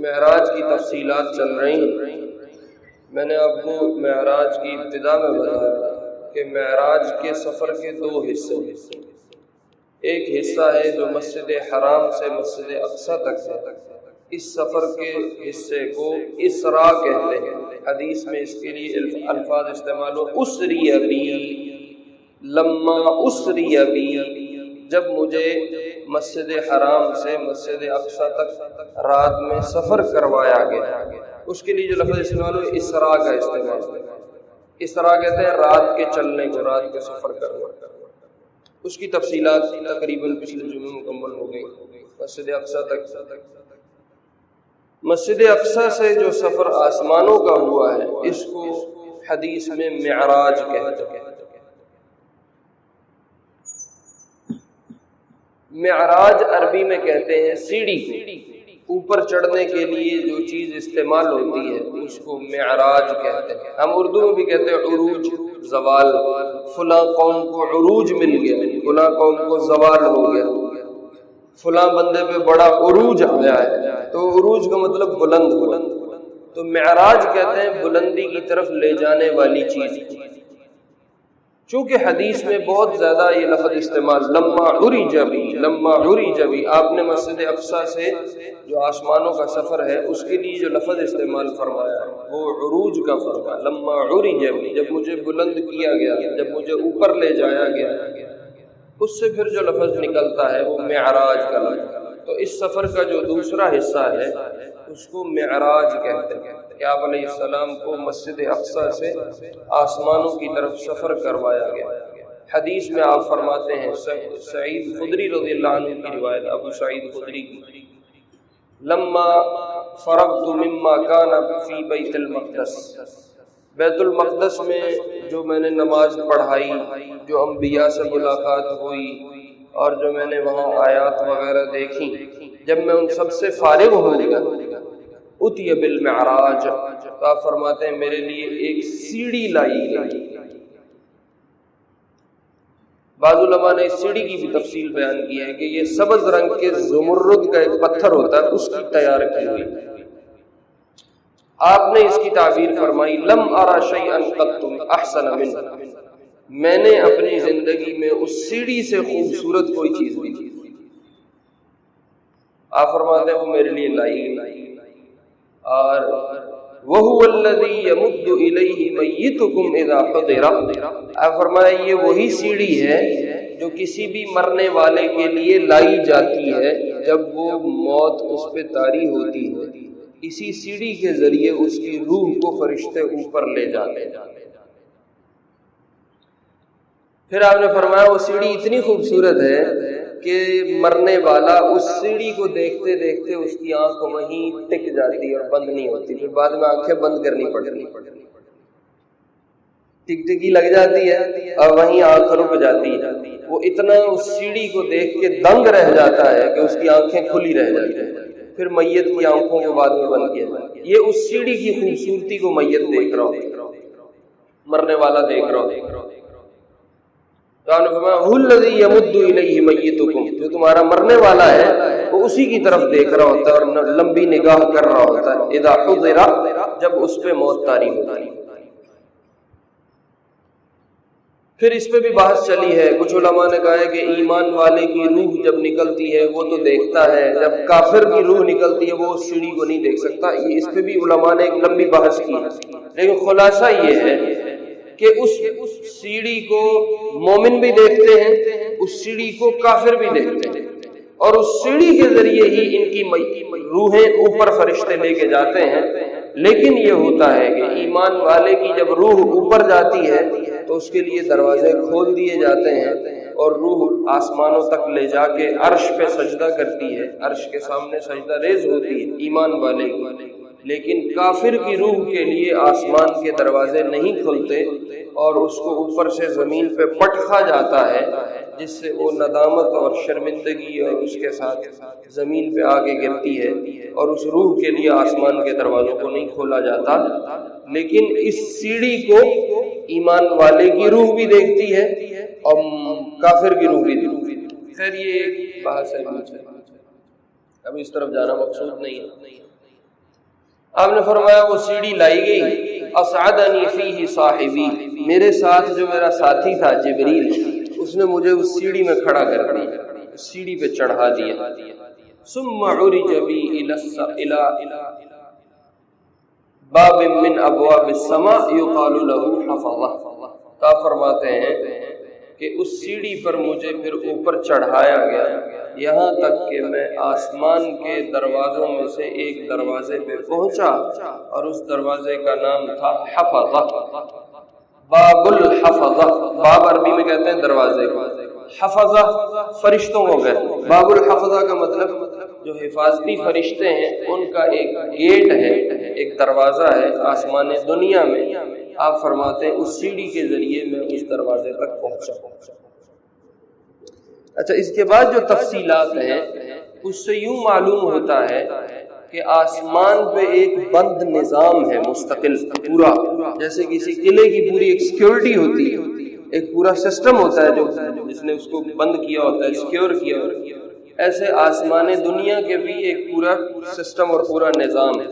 معراج کی تفصیلات چل رہی ہیں۔ میں نے آپ کو معراج کی ابتدا میں بتایا کہ معراج کے سفر کے دو حصے ہیں۔ ایک حصہ ہے جو مسجد حرام سے مسجد اقصی تک ہے، اس سفر کے حصے کو اسراء کہتے ہیں۔ حدیث میں اس کے لیے الفاظ استعمال ہو، اسری بی، لما اسری بی، جب مجھے مسجد حرام سے مسجد اقصی تک رات میں سفر کروایا گیا، اس کے لیے جو لفظ استعمال ہو اسراء کا استعمال ہے۔ اسراء کہتے ہیں رات کے چلنے کو، رات کے سفر کرنا۔ اس کی تفصیلات تقریباً پچھلے جمعے مکمل ہو گئی۔ مسجد اقصی تک، مسجد اقصی سے جو سفر آسمانوں کا ہوا ہے اس کو حدیث میں معراج کہتے ہیں۔ معراج عربی میں کہتے ہیں سیڑھی کو، اوپر چڑھنے کے لیے جو چیز استعمال ہوتی ہے اس کو معراج کہتے ہیں۔ ہم اردو میں بھی کہتے ہیں عروج، زوال، فلاں قوم کو عروج مل گیا، فلاں قوم کو زوال ہو گیا، فلاں بندے پہ بڑا عروج آیا ہے، تو عروج کا مطلب بلند ہوا۔ تو معراج کہتے ہیں بلندی کی طرف لے جانے والی چیز۔ چونکہ حدیث میں بہت زیادہ یہ لفظ استعمال، لما عرج بی، لما عرج بی، آپ نے مسجد اقصی سے جو آسمانوں کا سفر ہے اس کے لیے جو لفظ استعمال فرمایا وہ عروج کا فرمایا، لما عرج بی، جب مجھے بلند کیا گیا، جب مجھے اوپر لے جایا گیا، اس سے پھر جو لفظ نکلتا ہے وہ معراج کا لفظ۔ تو اس سفر کا جو دوسرا حصہ ہے اس کو معراج کہتے ہیں کہ آپ علیہ السلام کو مسجد اقصی سے آسمانوں کی طرف سفر کروایا گیا۔ حدیث میں آپ فرماتے ہیں، سعید خدری رضی اللہ عنہ کی روایت، ابو سعید خدری کی، لما فرغت مما کان فی بیت المقدس، بیت المقدس میں جو میں نے نماز پڑھائی، جو انبیاء سے ملاقات ہوئی اور جو میں نے وہاں آیات وغیرہ دیکھی، جب میں ان سب سے فارغ ہو گیا، اتی بالمعراج، تو آپ فرماتے ہیں میرے لیے ایک سیڑھی لائی گئی۔ بعض علماء نے اس سیڑھی کی بھی تفصیل بیان کی ہے کہ یہ سبز رنگ کے زمرد کا ایک پتھر ہوتا ہے، اس کی تیار کی ہوئی۔ آپ نے اس کی تعبیر فرمائی، لم ارى شيئا قط احسن منه، میں نے اپنی زندگی میں اس سیڑھی سے خوبصورت کوئی چیز نہیں کی۔ آپ فرماتے ہیں وہ میرے لیے لائی گئی، اور وَهُوَ الَّذِي يَمُدُّ إِلَيْهِ مَيِّتُكُمْ إِذَا حُضِرَ، آپ فرمایا یہ وہی سیڑھی ہے جو کسی بھی مرنے والے کے لیے لائی جاتی ہے جب وہ موت اس پہ طاری ہوتی ہے، اسی سیڑھی کے ذریعے اس کی روح کو فرشتے اوپر لے جاتے ہیں۔ پھر آپ نے فرمایا وہ سیڑھی اتنی خوبصورت ہے کہ مرنے والا اس سیڑھی کو دیکھتے دیکھتے اس کی آنکھ وہیں ٹک جاتی اور بند نہیں ہوتی، پھر بعد میں آنکھیں بند کرنی پڑتی، ٹک ٹکی لگ جاتی ہے اور وہیں آنکھ رک جاتی ہے۔ وہ اتنا اس سیڑھی کو دیکھ کے دنگ رہ جاتا ہے کہ اس کی آنکھیں کھلی رہ جاتی ہیں، پھر میت کی آنکھوں کو بعد میں بند کیا۔ یہ اس سیڑھی کی خوبصورتی کو میت دیکھ رہا ہو، مرنے والا دیکھ رہا ہو۔ جو تمہارا مرنے والا ہے وہ اسی کی طرف دیکھ رہا ہوتا ہے اور لمبی نگاہ کر رہا ہوتا ہے، اذا حضر، جب اس پہ موت طاری ہوتی ہے۔ پھر اس پہ بھی بحث چلی ہے، کچھ علماء نے کہا ہے کہ ایمان والے کی روح جب نکلتی ہے وہ تو دیکھتا ہے، جب کافر کی روح نکلتی ہے وہ اس سیڑھی کو نہیں دیکھ سکتا۔ اس پہ بھی علماء نے ایک لمبی بحث کی، لیکن خلاصہ یہ ہے کہ اس سیڑھی کو مومن بھی دیکھتے ہیں، اس سیڑھی کو کافر بھی دیکھتے ہیں، اور اس سیڑھی کے ذریعے ہی ان کی روحیں اوپر فرشتے لے کے جاتے ہیں۔ لیکن یہ ہوتا ہے کہ ایمان والے کی جب روح اوپر جاتی ہے تو اس کے لیے دروازے کھول دیے جاتے ہیں اور روح آسمانوں تک لے جا کے عرش پہ سجدہ کرتی ہے، عرش کے سامنے سجدہ ریز ہوتی ہے ایمان والے کی۔ لیکن کافر کی روح کے لیے آسمان کے دروازے نہیں کھلتے اور اس کو اوپر سے زمین پہ پٹخا جاتا ہے، جس سے وہ ندامت اور شرمندگی اور اس کے ساتھ زمین پہ آگے گرتی ہے، اور اس روح کے لیے آسمان کے دروازوں کو نہیں کھولا جاتا۔ لیکن اس سیڑھی کو ایمان والے کی روح بھی دیکھتی ہے اور کافر کی روح بھی دیکھتی ہے۔ خیر یہ ایک بحث ہے، اب اس طرف جانا مقصود نہیں ہے۔ آپ نے فرمایا وہ سیڑھی لائی گئی، اسعدنی فیہ صاحبی، میرے ساتھ جو میرا ساتھی تھا جبریل، اس نے مجھے اس سیڑھی میں کھڑا کر دیا، اس سیڑھی پہ چڑھا دیا۔ ثم عرج بی الی باب من ابواب السماء یقال له حفظہ۔ تا فرماتے ہیں کہ اس سیڑھی پر مجھے پھر اوپر چڑھایا گیا، یہاں تک کہ میں آسمان کے دروازوں میں سے ایک دروازے پہ پہنچا، اور اس دروازے کا نام تھا حفظہ، باب الحفظہ۔ باب عربی میں کہتے ہیں دروازے کو، حفظہ فرشتوں کو کہتے ہیں۔ باب الحفظہ کا مطلب جو حفاظتی فرشتے ہیں ان کا ایک گیٹ ہے، ایک دروازہ ہے آسمان دنیا میں۔ آپ فرماتے ہیں اس سیڑھی کے ذریعے میں اس دروازے تک پہنچا۔ اچھا، اس کے بعد جو تفصیلات ہیں اس سے یوں معلوم ہوتا ہے کہ آسمان پہ ایک بند نظام ہے مستقل پورا، جیسے کسی قلعے کی پوری ایک سیکیورٹی ہوتی ہے، ایک پورا سسٹم ہوتا ہے جو جس نے اس کو بند کیا ہوتا ہے، سیکیور کیا ہوتا ہے، ایسے آسمان دنیا کے بھی ایک پورا سسٹم اور پورا نظام ہے۔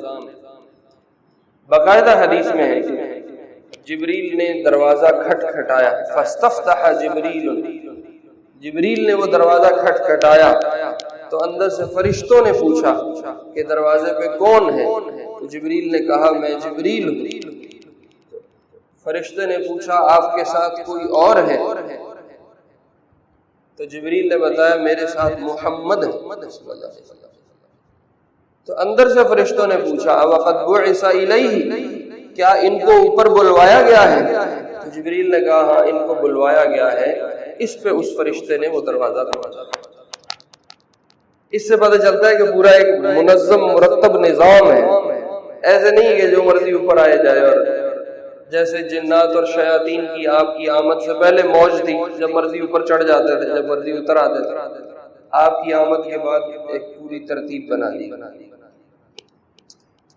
باقاعدہ حدیث میں ہے کہ جبریل نے دروازہ کھٹکھٹایا، فاستفتح جبریل نے وہ دروازہ کھٹکھٹایا تو اندر سے فرشتوں نے پوچھا کہ دروازے پہ کون ہے؟ تو جبریل نے کہا میں جبریل ہوں۔ فرشتے نے پوچھا آپ کے ساتھ کوئی اور ہے؟ تو جبریل نے بتایا میرے ساتھ محمد ہے۔ تو اندر سے فرشتوں نے پوچھا وقد بعث الیہ، کیا ان کو اوپر بلوایا گیا ہے؟ تو جبریل نے کہا ہاں ان کو بلوایا گیا ہے۔ اس پہ اس فرشتے نے وہ دروازہ کھولا۔ اس سے پتہ چلتا ہے کہ پورا ایک منظم مرتب نظام ہے، ایسے نہیں کہ جو مرضی اوپر آئے جائے، اور جیسے جنات اور شیاطین کی آپ کی آمد سے پہلے موج تھی، جب مرضی اوپر چڑھ جاتے تھے، جب مرضی اتر آتے تھے۔ آپ کی آمد کے بعد ایک پوری ترتیب بنا دی۔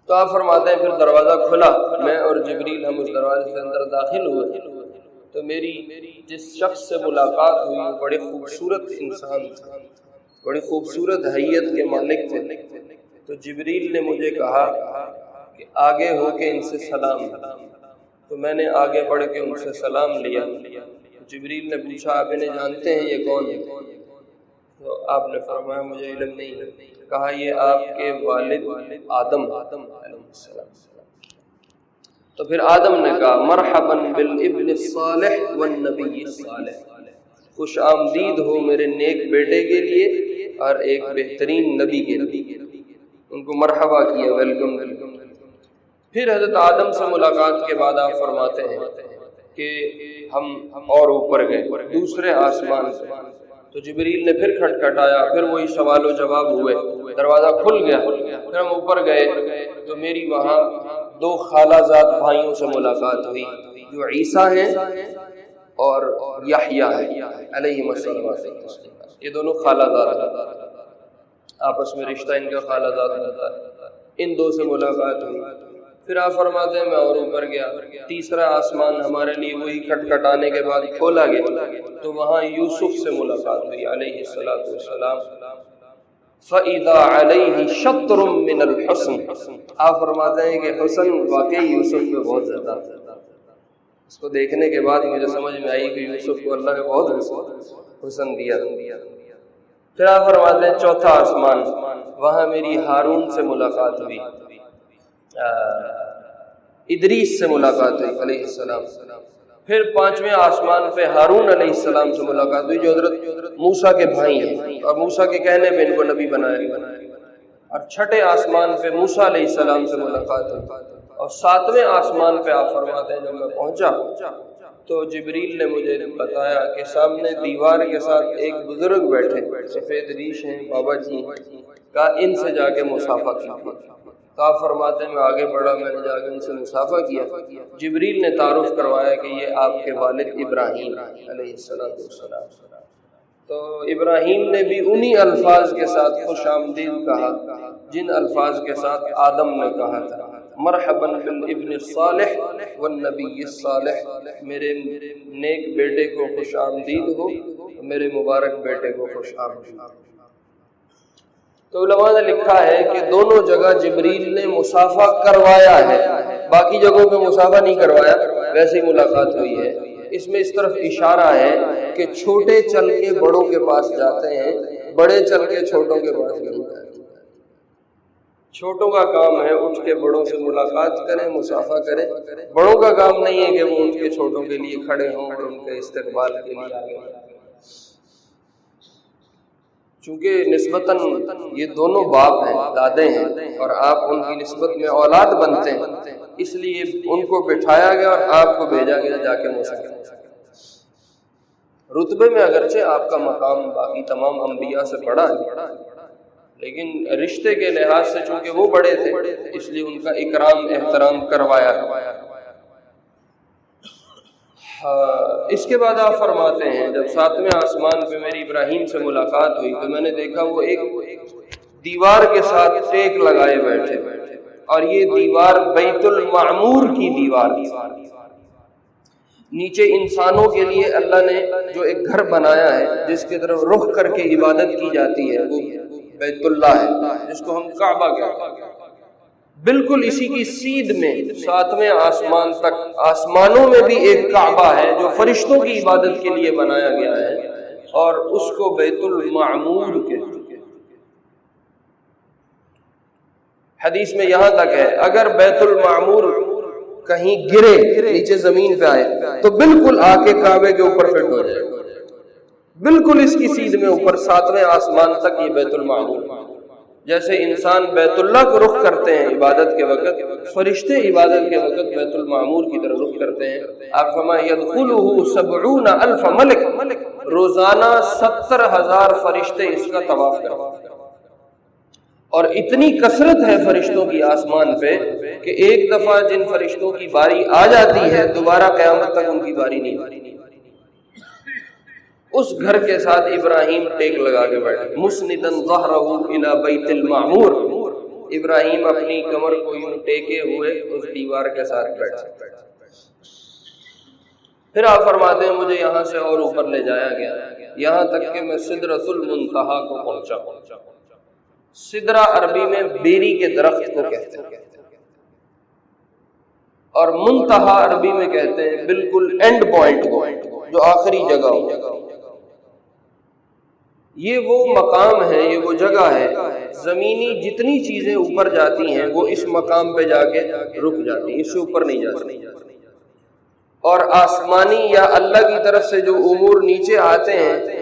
تو آپ فرماتے ہیں پھر دروازہ کھلا، میں اور جبریل ہم اس دروازے سے اندر داخل ہوئے تو میری جس شخص سے ملاقات ہوئی وہ بڑے خوبصورت انسان تھا، بڑی خوبصورت حیت کے مالک تھے۔ تو جبریل نے مجھے کہا کہ آگے ہو کے ان سے سلام، تو میں نے آگے بڑھ کے ان سے سلام لیا۔ جبریل نے پوچھا آپ انہیں جانتے ہیں یہ کون ہے؟ تو آپ نے فرمایا مجھے علم نہیں۔ کہا یہ آپ کے والد آدم علیہ السلام۔ تو پھر آدم نے کہا مرحبا بالابن الصالح والنبی الصالح، خوش آمدید ہو میرے نیک بیٹے کے لیے اور ایک بہترین نبی کے لیے۔ ان کو مرحبا کیا، ویلکم۔ پھر حضرت آدم سے ملاقات کے بعد آپ فرماتے ہیں کہ ہم اور اوپر گئے دوسرے آسمان سے، تو جبریل نے پھر کھٹکھٹایا، پھر وہی سوال و جواب ہوئے، دروازہ کھل گیا۔ پھر ہم اوپر گئے تو میری وہاں دو خالہ زاد بھائیوں سے ملاقات ہوئی جو عیسیٰ ہیں اور یحییٰ ہیں علیہم السلام۔ یہ دونوں خالہ زاد ہیں، آپس میں رشتہ ان کا خالہ زاد ہوتا ہے۔ ان دو سے ملاقات ہوئی۔ پھر آپ فرماتے ہیں میں اور اوپر گیا، تیسرا آسمان ہمارے لیے وہی کھٹکھٹانے کے بعد کھولا گیا تو وہاں یوسف سے ملاقات ہوئی علیہ السلام۔ فَإِذَا عَلَيْهِ شَطْرٌ مِّنَ الْحُسْنِ، آپ فرماتے ہیں کہ حسن واقعی یوسف میں بہت زیادہ تھا۔ اس کو دیکھنے کے بعد مجھے سمجھ میں آئی کہ یوسف کو اللہ نے بہت حسن دیا۔ پھر آپ فرماتے ہیں چوتھا آسمان، وہاں میری ہارون سے ملاقات ہوئی، ادریس سے ملاقات ہوئی علیہ السلام۔ پھر پانچویں آسمان پہ ہارون علیہ السلام سے ملاقات ہوئی جو حضرت موسیٰ کے بھائی ہیں، اور موسیٰ کے کہنے پہ ان کو نبی بنایا گیا۔ اور چھٹے آسمان پہ موسیٰ علیہ السلام سے ملاقات ہوئی، اور ساتویں آسمان پہ آپ فرماتے ہیں جب میں پہنچا تو جبریل نے مجھے بتایا کہ سامنے دیوار کے ساتھ ایک بزرگ بیٹھے، سفید ریش ہیں، بابا جی کا، ان سے جا کے مصافحہ کی۔ تو آپ فرماتے ہیں میں آگے بڑھا، میں نے جا کے ان سے مصافحہ کیا۔ جبریل نے تعارف کروایا کہ یہ آپ کے والد ابراہیم علیہ السلام۔ تو ابراہیم نے بھی انہی الفاظ کے ساتھ خوش آمدید کہا جن الفاظ کے ساتھ آدم نے کہا تھا، مرحبا بالابن الصالح والنبی الصالح، میرے نیک بیٹے کو خوش آمدید ہو، میرے مبارک بیٹے کو خوش آمدید۔ تو علماء نے لکھا ہے کہ دونوں جگہ جبریل نے مصافحہ کروایا ہے، باقی جگہوں پہ مصافحہ نہیں کروایا، ویسے ہی ملاقات ہوئی ہے۔ اس میں اس طرف اشارہ ہے کہ چھوٹے چل کے بڑوں کے پاس جاتے ہیں، بڑے چل کے چھوٹوں کے پاس نہیں جاتے۔ چھوٹوں کا کام ہے اٹھ کے بڑوں سے ملاقات کریں، مصافحہ کریں، بڑوں کا کام نہیں ہے کہ وہ اٹھ کے چھوٹوں کے لیے کھڑے ہوں اور ان کے استقبال کے لیے آگے بڑھیں۔ چونکہ نسبتاً یہ دونوں باپ ہیں، دادے ہیں، اور آپ ان کی نسبت میں اولاد بنتے ہیں، اس لیے ان کو بٹھایا گیا اور آپ کو بھیجا گیا جا کے مصافحہ۔ رتبے میں اگرچہ آپ کا مقام باقی تمام انبیاء سے بڑا ہے، لیکن رشتے کے لحاظ سے چونکہ وہ بڑے تھے اس لیے ان کا اکرام احترام کروایا۔ اس کے بعد آپ فرماتے ہیں جب 7ویں آسمان پہ میری ابراہیم سے ملاقات ہوئی تو میں نے دیکھا وہ ایک دیوار کے ساتھ ٹیک لگائے بیٹھے، اور یہ دیوار بیت المعمور کی دیوار تھی۔ نیچے انسانوں کے لیے اللہ نے جو ایک گھر بنایا ہے جس کی طرف رخ کر کے عبادت کی جاتی ہے وہ بیت اللہ ہے، جس کو ہم کعبہ کہتے ہیں۔ بالکل اسی کی سیدھ میں 7ویں آسمان تک آسمانوں میں بھی ایک کعبہ ہے جو فرشتوں کی عبادت کے لیے بنایا گیا ہے، اور اس کو بیت المعمور کہتے ہیں۔ حدیث میں یہاں تک ہے اگر بیت المعمور کہیں گرے، نیچے زمین پہ آئے تو بالکل آ کے کعبے کے اوپر فٹ ہو جائے، بالکل اس کی سیدھ میں اوپر 7ویں آسمان تک یہ بیت المعمور۔ جیسے انسان بیت اللہ کو رخ کرتے ہیں عبادت کے وقت، فرشتے عبادت کے وقت بیت المعمور کی طرف رخ کرتے ہیں۔ آپ فرمائیں یدخلہ 70,000 ملک، روزانہ 70,000 فرشتے اس کا طواف کرتے ہیں، اور اتنی کثرت ہے فرشتوں کی آسمان پہ کہ ایک دفعہ جن فرشتوں کی باری آ جاتی ہے دوبارہ قیامت تک ان کی باری نہیں آتی۔ اس گھر کے ساتھ ابراہیم ٹیک لگا کے بیٹھے، مسنداً ظہرہ الی بیت المعمور، ابراہیم اپنی کمر کو یوں ٹیکے ہوئے اس دیوار کے ساتھ بیٹھے۔ پھر آپ فرماتے ہیں مجھے یہاں سے اور اوپر لے جایا گیا، یہاں تک کہ میں سدرۃ المنتہا کو پہنچا۔ سدرہ عربی میں بیری کے درخت کو کہتے ہیں، اور منتہا عربی میں کہتے ہیں بالکل اینڈ پوائنٹ کو، جو آخری جگہ ہو۔ یہ وہ مقام ہے، یہ وہ جگہ ہے، زمینی جتنی چیزیں اوپر جاتی ہیں وہ اس مقام پہ جا کے رک جاتی ہیں، اس سے اوپر نہیں جاتی، اور آسمانی یا اللہ کی طرف سے جو امور نیچے آتے ہیں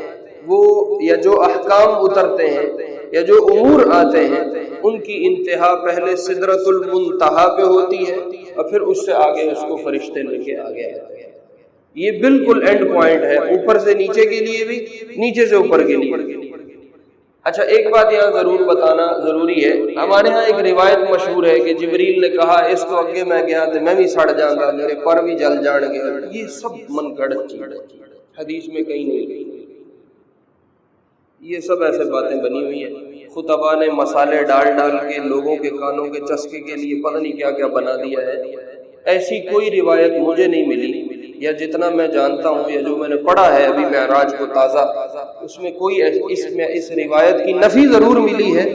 وہ یا جو احکام اترتے ہیں یا جو امور آتے ہیں ان کی انتہا پہلے سدرۃ المنتہا پہ ہوتی ہے اور پھر اس سے آگے اس کو فرشتے لے کے آگے آتے ہیں۔ یہ بالکل اینڈ پوائنٹ ہے، اوپر سے نیچے کے لیے بھی، نیچے سے اوپر کے لیے۔ اچھا ایک بات یہاں ضرور بتانا ضروری ہے، ہمارے ہاں ایک روایت مشہور ہے کہ جبریل نے کہا اس کو اگے میں گیا تو میں بھی سڑ جاؤں گا، میرے پر بھی جل جان گے۔ یہ سب من گھڑت چیز ہے، حدیث میں کہیں نہیں، یہ سب ایسے باتیں بنی ہوئی ہیں۔ خطبہ نے مسالے ڈال ڈال کے لوگوں کے کانوں کے چسکے کے لیے پتہ نہیں کیا کیا بنا دیا ہے۔ ایسی کوئی روایت مجھے نہیں ملی، یا جتنا میں جانتا ہوں یا جو میں نے پڑھا ہے ابھی معراج کو تازہ، اس میں کوئی اس روایت کی نفی ضرور ملی ہے،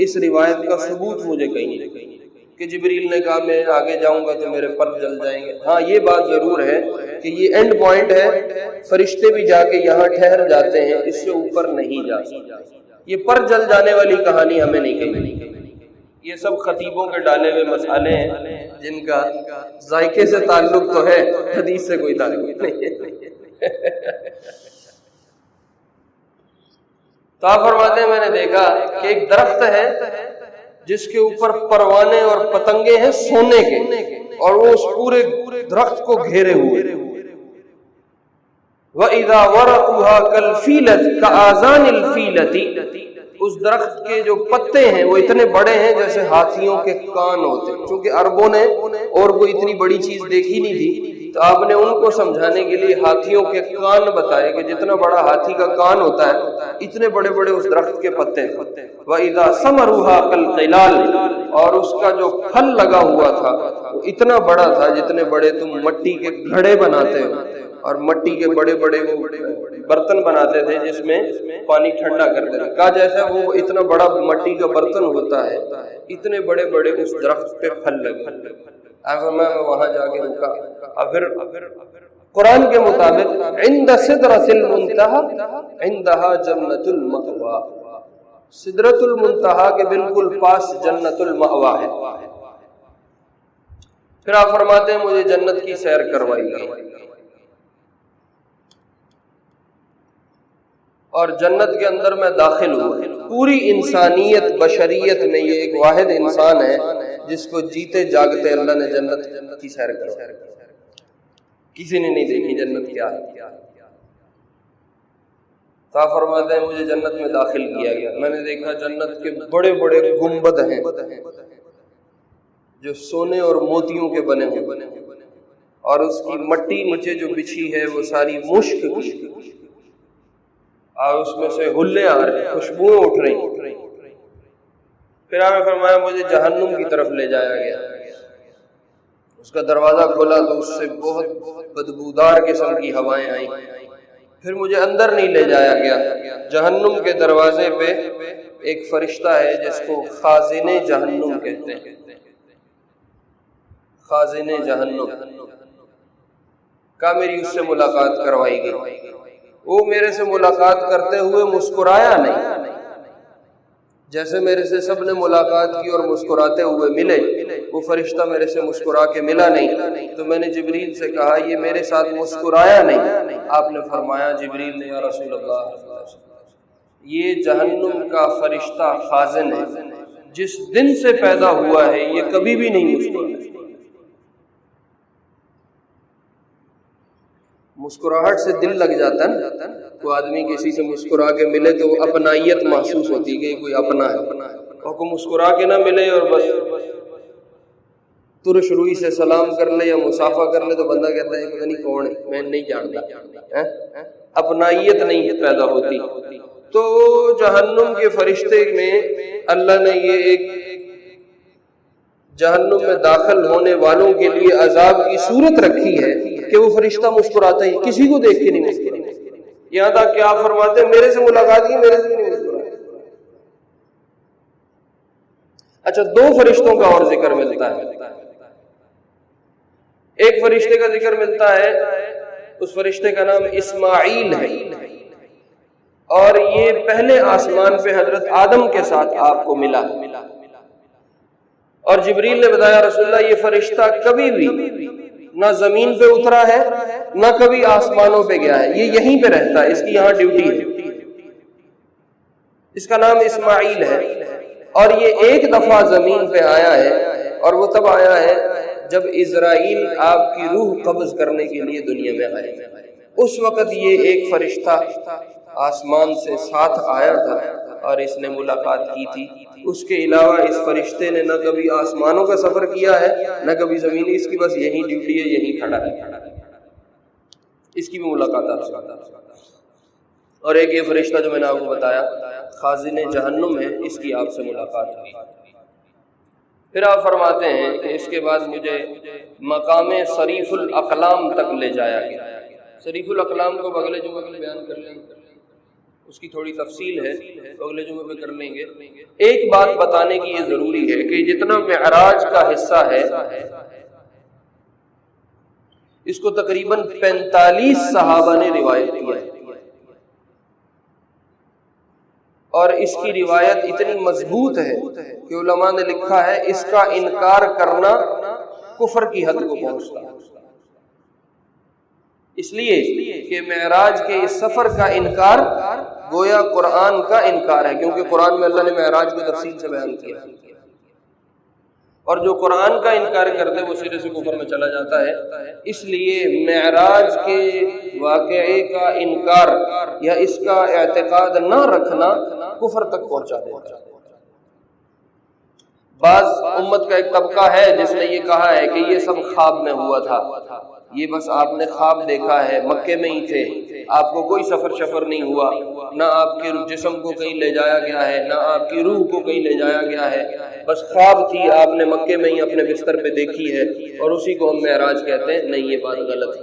اس روایت کا ثبوت مجھے کہیں نہیں کہ جبریل نے کہا میں آگے جاؤں گا تو میرے پر جل جائیں گے۔ ہاں یہ بات ضرور ہے کہ یہ اینڈ پوائنٹ ہے، فرشتے بھی جا کے یہاں ٹھہر جاتے ہیں، اس سے اوپر نہیں جا سکتے۔ یہ پر جل جانے والی کہانی ہمیں نہیں کہی، یہ سب خطیبوں کے ڈالے ہوئے مسالے ہیں جن کا ذائقے سے تعلق تو ہے، حدیث سے کوئی تعلق نہیں۔ تو آپ فرماتے ہیں میں نے دیکھا کہ ایک درخت ہے جس کے اوپر پروانے اور پتنگے ہیں سونے کے، اور وہ اس پورے درخت کو گھیرے ہوئے۔ وَإِذَا وَرَقُهَا كَالْفِيلَةِ كَآذَانِ الْفِيلَةِ، اس درخت کے جو پتے ہیں وہ اتنے بڑے ہیں جیسے ہاتھیوں کے کان ہوتے ہیں۔ چونکہ عربوں نے اور کوئی اتنی بڑی چیز دیکھی نہیں تھی تو آپ نے ان کو سمجھانے کے لیے ہاتھیوں کے کان بتائے کہ جتنا بڑا ہاتھی کا کان ہوتا ہے اتنے بڑے بڑے اس درخت کے پتے ہیں۔ وَإِذَا ثَمَرُهَا كَالْقِلَالِ، اور اس کا جو پھل لگا ہوا تھا وہ اتنا بڑا تھا جتنے بڑے تم مٹی کے گھڑے بناتے ہو اور مٹی کے بڑے بڑے وہ برتن بناتے تھے جس میں پانی ٹھنڈا کرتے تھے. کہا جیسا وہ اتنا بڑا مٹی کا برتن ہوتا ہے اتنے بڑے بڑے اس درخت پہ پھل لگے. میں وہاں جا کے رکا. پھر قرآن کے مطابق عند سدرۃ المنتہی عندہا جنت المأویٰ، سدرۃ المنتہا کے بالکل پاس جنت المأویٰ ہے. پھر آپ فرماتے ہیں مجھے جنت کی سیر کروائی گئی اور جنت کے اندر میں داخل ہوا. پوری انسانیت بشریت میں یہ ایک واحد انسان ہے جس کو جیتے جاگتے اللہ نے جنت کی سیر کروائی. کسی نے نہیں دیکھی جنت کیا ہے. صاحب فرماتے ہیں مجھے جنت میں داخل کیا گیا. میں نے دیکھا جنت کے بڑے بڑے گنبد ہیں جو سونے اور موتیوں کے بنے ہوئے، اور اس کی مٹی نیچے جو بچھی ہے وہ ساری مشک کی، اور اس میں سے ہلے آ رہے، خوشبوئیں اٹھ رہی. پھر آپ نے فرمایا مجھے جہنم کی طرف لے جایا گیا. اس کا دروازہ کھولا تو اس سے بہت بدبودار قسم کی ہوائیں آئیں. پھر مجھے اندر نہیں لے جایا گیا. جہنم کے دروازے پہ ایک فرشتہ ہے جس کو خازن جہنم کہتے ہیں. خازن جہنم کا میری اس سے ملاقات کروائی گئی. وہ میرے سے ملاقات کرتے ہوئے مسکرایا نہیں، جیسے میرے سے سب نے ملاقات کی اور مسکراتے ہوئے ملے، وہ فرشتہ میرے سے مسکرا کے ملا نہیں. تو میں نے جبریل سے کہا یہ میرے ساتھ مسکرایا نہیں. آپ نے فرمایا جبریل نے یا رسول اللہ یہ جہنم کا فرشتہ خازن ہے، جس دن سے پیدا ہوا ہے یہ کبھی بھی نہیں مسکرایا. مسکراہٹ سے دل لگ جاتا ہے نا. کوئی آدمی کسی سے مسکرا کے ملے تو اپنائیت محسوس ہوتی ہے کہ کوئی اپنا ہے. اور کوئی مسکرا کے نہ ملے اور بس ترش روئی سے سلام کر لے یا مسافہ کر لے تو بندہ کہتا ہے پتہ نہیں کون ہے، میں نہیں جانتا. اپنائیت نہیں پیدا ہوتی. تو جہنم کے فرشتے میں اللہ نے یہ ایک جہنم میں داخل ہونے والوں کے لیے عذاب کی صورت رکھی ہے کہ وہ فرشتہ مسکراتا ہے، کسی کو دیکھ کے نہیں مسکراتا. یہاں تک کہ آپ فرماتے ہیں میرے سے ملاقات کی، میرے سے نہیں مسکراتا. اچھا، دو فرشتوں کا اور ذکر ملتا ہے. ایک فرشتے کا ذکر ملتا ہے، اس فرشتے کا نام اسماعیل ہے، اور یہ پہلے آسمان پہ حضرت آدم کے ساتھ آپ کو ملا. اور جبریل نے بتایا رسول اللہ یہ فرشتہ کبھی بھی نہ زمین پہ اترا ہے نہ کبھی آسمانوں پہ گیا ہے، یہ یہیں پہ رہتا ہے، اس کی یہاں ڈیوٹی ہے. اس کا نام اسماعیل ہے، اور یہ ایک دفعہ زمین پہ آیا ہے، اور وہ تب آیا ہے جب اسرائیل آپ کی روح قبض کرنے کے لیے دنیا میں آئے. اس وقت یہ ایک فرشتہ آسمان سے ساتھ آیا تھا اور اس نے ملاقات کی تھی. اس کے علاوہ اس فرشتے نے نہ کبھی آسمانوں کا سفر کیا ہے نہ کبھی زمینی، اس کی بس یہی ڈیوٹی ہے، یہی کھڑا ہے. اس کی بھی ملاقات آپ سے. اور ایک یہ فرشتہ جو میں نے آپ کو بتایا خازن جہنم ہے، اس کی آپ سے ملاقات ہوئی. پھر آپ فرماتے ہیں کہ اس کے بعد مجھے مقام صریف الاقلام تک لے جایا گیا. صریف الاقلام کو اگلے جمعے میں بیان کر لیں گے، اس کی تھوڑی تفصیل ہے تو اگلے جمعے پہ کر لیں گے. ایک بات بتانے کی یہ ضروری ہے کہ جتنا معراج کا حصہ ہے اس کو تقریباً 45 صحابہ نے روایت کیا ہے، اور اس کی روایت اتنی مضبوط ہے کہ علماء نے لکھا ہے اس کا انکار کرنا کفر کی حد کو پہنچتا ہے. اس لیے کہ معراج کے اس سفر کا انکار گویا قرآن کا انکار ہے، کیونکہ قرآن میں اللہ نے معراج کو تفصیل سے بیان کیا، اور جو قرآن کا انکار کرتے وہ سرے سے کفر میں چلا جاتا ہے. اس لیے معراج کے واقعے کا انکار یا اس کا اعتقاد نہ رکھنا کفر تک پہنچا دیتا ہے. بعض امت کا ایک طبقہ ہے جس نے یہ کہا ہے کہ یہ سب خواب میں ہوا تھا، یہ بس آپ نے خواب دیکھا ہے، مکے میں ہی تھے، آپ کو کوئی سفر شفر نہیں ہوا، نہ آپ کے جسم کو کہیں لے جایا گیا ہے نہ آپ کی روح کو کہیں لے جایا گیا ہے، بس خواب تھی، آپ نے مکے میں ہی اپنے بستر پہ دیکھی ہے اور اسی کو ہم معراج کہتے ہیں. نہیں، یہ بات غلط ہے.